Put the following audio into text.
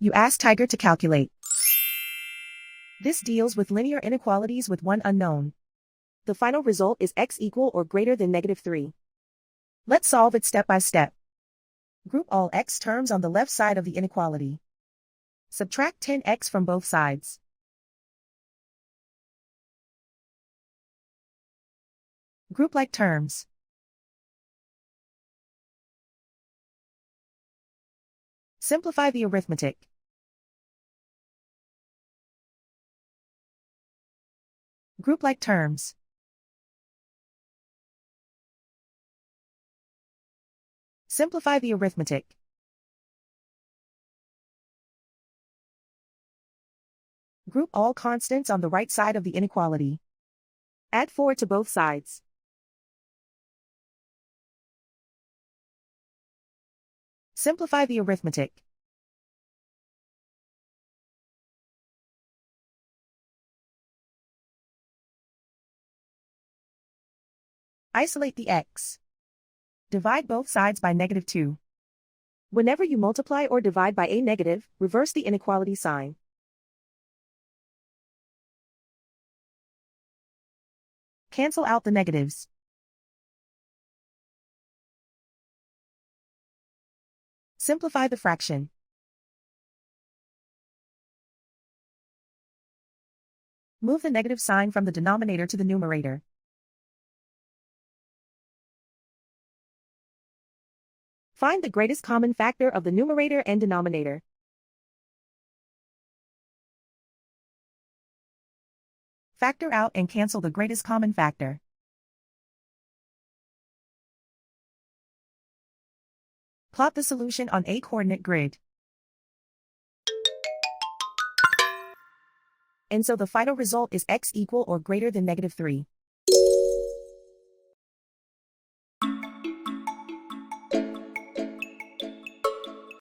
You ask Tiger to calculate. This deals with linear inequalities with one unknown. The final result is x equal or greater than -3. Let's solve it step by step. Group all x terms on the left side of the inequality. Subtract 10x from both sides. Group like terms. Simplify the arithmetic. Group like terms. Simplify the arithmetic. Group all constants on the right side of the inequality. Add 4 to both sides. Simplify the arithmetic. Isolate the x. Divide both sides by -2. Whenever you multiply or divide by a negative, reverse the inequality sign. Cancel out the negatives. Simplify the fraction. Move the negative sign from the denominator to the numerator. Find the greatest common factor of the numerator and denominator. Factor out and cancel the greatest common factor. Plot the solution on a coordinate grid. And so the final result is x equal or greater than -3.